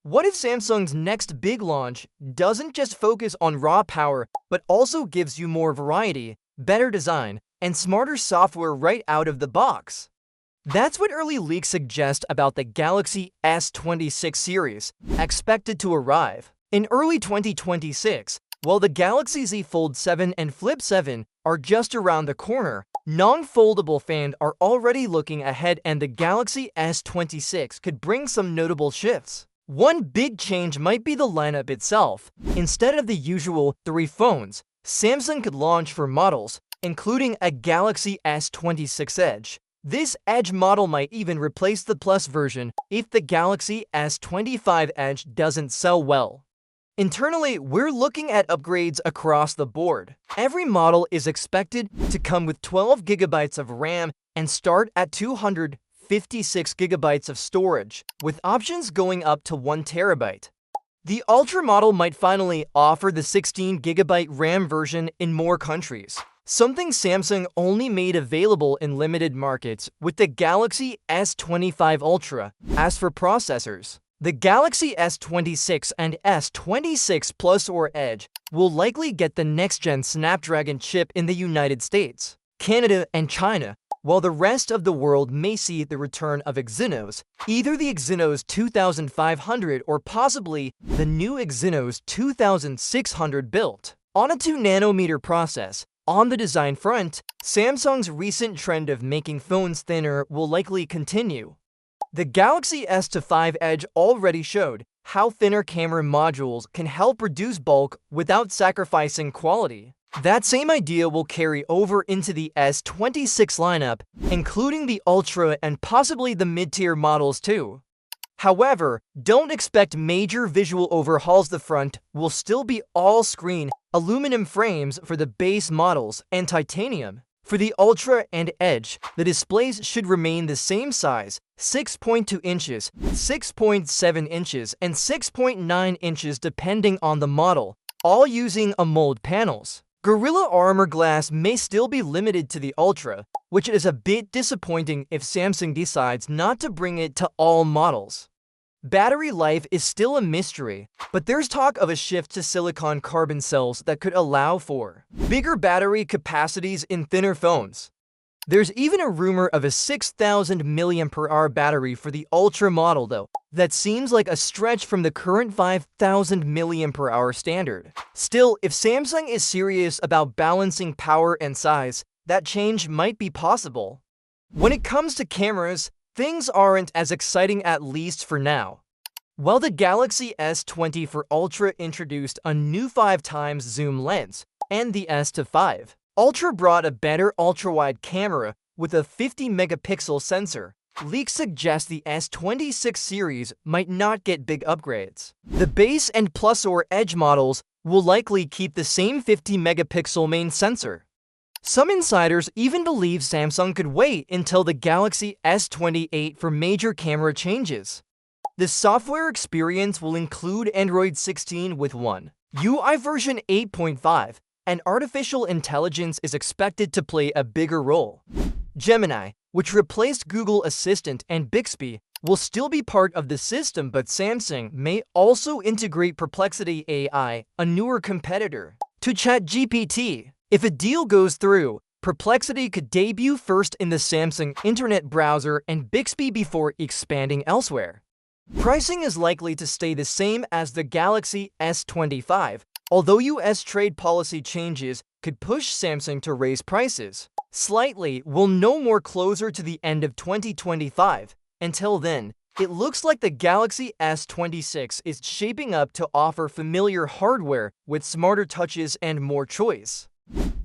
What if Samsung's next big launch doesn't just focus on raw power, but also gives you more variety, better design, and smarter software right out of the box? That's what early leaks suggest about the Galaxy S26 series, expected to arrive in early 2026. While the Galaxy Z Fold 7 and Flip 7 are just around the corner, non-foldable fans are already looking ahead, and the Galaxy S26 could bring some notable shifts. One big change might be the lineup itself. Instead of the usual 3 phones, Samsung could launch 4 models, including a Galaxy S26 Edge. This Edge model might even replace the Plus version if the Galaxy S25 Edge doesn't sell well. Internally, we're looking at upgrades across the board. Every model is expected to come with 12 GB of RAM and start at 256 GB of storage, with options going up to 1 TB. The Ultra model might finally offer the 16 GB RAM version in more countries, something Samsung only made available in limited markets with the Galaxy S25 Ultra. As for processors, the Galaxy S26 and S26 Plus or Edge will likely get the next-gen Snapdragon chip in the United States, Canada, and China, while the rest of the world may see the return of Exynos, either the Exynos 2500 or possibly the new Exynos 2600 built on a 2nm process. On the design front, Samsung's recent trend of making phones thinner will likely continue. The Galaxy S25 Edge already showed how thinner camera modules can help reduce bulk without sacrificing quality. That same idea will carry over into the S26 lineup, including the Ultra and possibly the mid-tier models too. However, don't expect major visual overhauls. The front will still be all-screen aluminum frames for the base models and titanium. For the Ultra and Edge, the displays should remain the same size, 6.2 inches, 6.7 inches, and 6.9 inches depending on the model, all using AMOLED panels. Gorilla Armor glass may still be limited to the Ultra, which is a bit disappointing if Samsung decides not to bring it to all models. Battery life is still a mystery, but there's talk of a shift to silicon carbon cells that could allow for bigger battery capacities in thinner phones. There's even a rumor of a 6,000 mAh battery for the Ultra model though. That seems like a stretch from the current 5,000 mAh standard. Still, if Samsung is serious about balancing power and size, that change might be possible. When it comes to cameras, things aren't as exciting, at least for now. While the Galaxy S24 Ultra introduced a new 5x zoom lens, and the S25 Ultra brought a better ultra-wide camera with a 50-megapixel sensor, leaks suggest the S26 series might not get big upgrades. The base and Plus or Edge models will likely keep the same 50-megapixel main sensor. Some insiders even believe Samsung could wait until the Galaxy S28 for major camera changes. The software experience will include Android 16 with One UI version 8.5, and artificial intelligence is expected to play a bigger role. Gemini, which replaced Google Assistant and Bixby, will still be part of the system, but Samsung may also integrate Perplexity AI, a newer competitor, to ChatGPT. If a deal goes through, Perplexity could debut first in the Samsung Internet browser and Bixby before expanding elsewhere. Pricing is likely to stay the same as the Galaxy S25, although US trade policy changes could push Samsung to raise prices slightly. We'll know more closer to the end of 2025. Until then, it looks like the Galaxy S26 is shaping up to offer familiar hardware with smarter touches and more choice.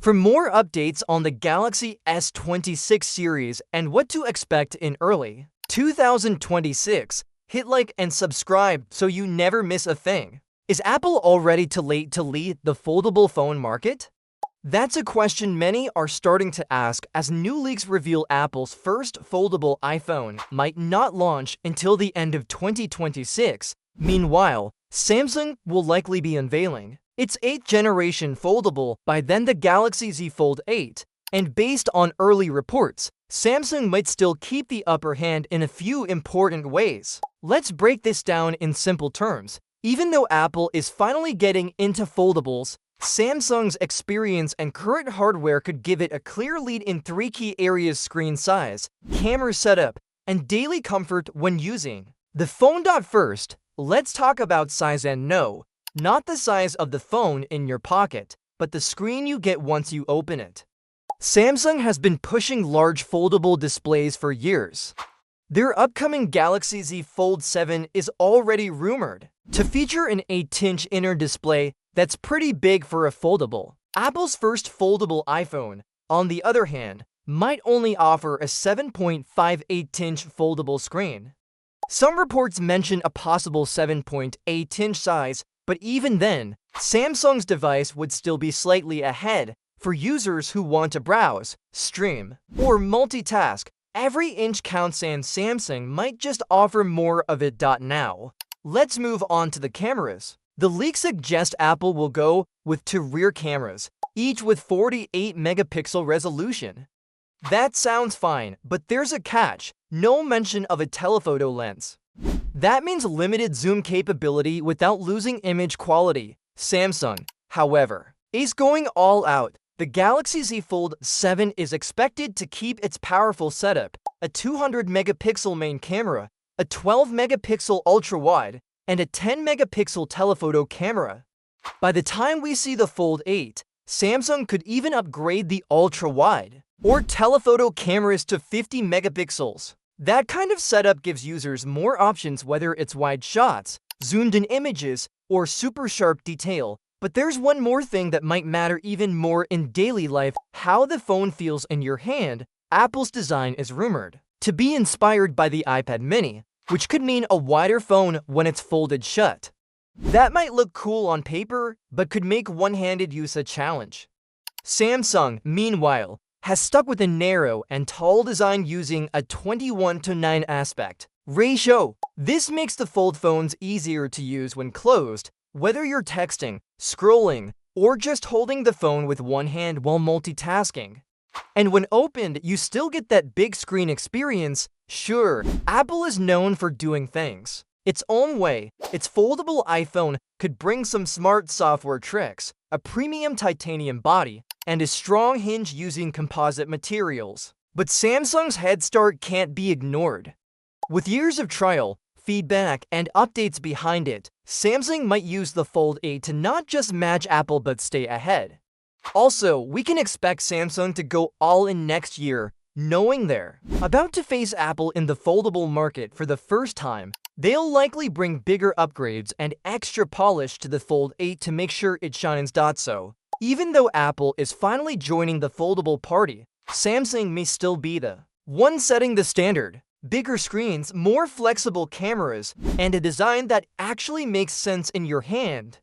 For more updates on the Galaxy S26 series and what to expect in early 2026, hit like and subscribe so you never miss a thing. Is Apple already too late to lead the foldable phone market? That's a question many are starting to ask as new leaks reveal Apple's first foldable iPhone might not launch until the end of 2026. Meanwhile, Samsung will likely be unveiling its 8th generation foldable by then. The Galaxy Z Fold 8 And based on early reports, Samsung might still keep the upper hand in a few important ways. Let's break this down in simple terms. Even though Apple is finally getting into foldables, Samsung's experience and current hardware could give it a clear lead in three key areas: screen size, camera setup, and daily comfort when using the phone. First, let's talk about size, and no, not the size of the phone in your pocket, but the screen you get once you open it. Samsung has been pushing large foldable displays for years. Their upcoming Galaxy Z Fold 7 is already rumored to feature an 8-inch inner display that's pretty big for a foldable. Apple's first foldable iPhone, on the other hand, might only offer a 7.58-inch foldable screen. Some reports mention a possible 7.8-inch size, but even then, Samsung's device would still be slightly ahead for users who want to browse, stream, or multitask. Every inch counts, and Samsung might just offer more of it. Now, let's move on to the cameras. The leaks suggest Apple will go with two rear cameras, each with 48 megapixel resolution. That sounds fine, but there's a catch: no mention of a telephoto lens. That means limited zoom capability without losing image quality. Samsung, however, is going all out. The Galaxy Z Fold 7 is expected to keep its powerful setup: a 200-megapixel main camera, a 12-megapixel ultra-wide, and a 10-megapixel telephoto camera. By the time we see the Fold 8, Samsung could even upgrade the ultra-wide or telephoto cameras to 50 megapixels. That kind of setup gives users more options, whether it's wide shots, zoomed-in images, or super sharp detail. But there's one more thing that might matter even more in daily life: how the phone feels in your hand. Apple's design is rumored to be inspired by the iPad mini, which could mean a wider phone when it's folded shut. That might look cool on paper, but could make one-handed use a challenge. Samsung, meanwhile, has stuck with a narrow and tall design using a 21:9 aspect ratio. This makes the fold phones easier to use when closed, whether you're texting, scrolling, or just holding the phone with one hand while multitasking. And when opened, you still get that big screen experience. Sure, Apple is known for doing things its own way. Its foldable iPhone could bring some smart software tricks, a premium titanium body, and a strong hinge using composite materials. But Samsung's head start can't be ignored. With years of trial, feedback, and updates behind it, Samsung might use the Fold 8 to not just match Apple but stay ahead. Also, we can expect Samsung to go all in next year, knowing they're about to face Apple in the foldable market for the first time. They'll likely bring bigger upgrades and extra polish to the Fold 8 to make sure it shines. So, even though Apple is finally joining the foldable party, Samsung may still be the one setting the standard. Bigger screens, more flexible cameras, and a design that actually makes sense in your hand.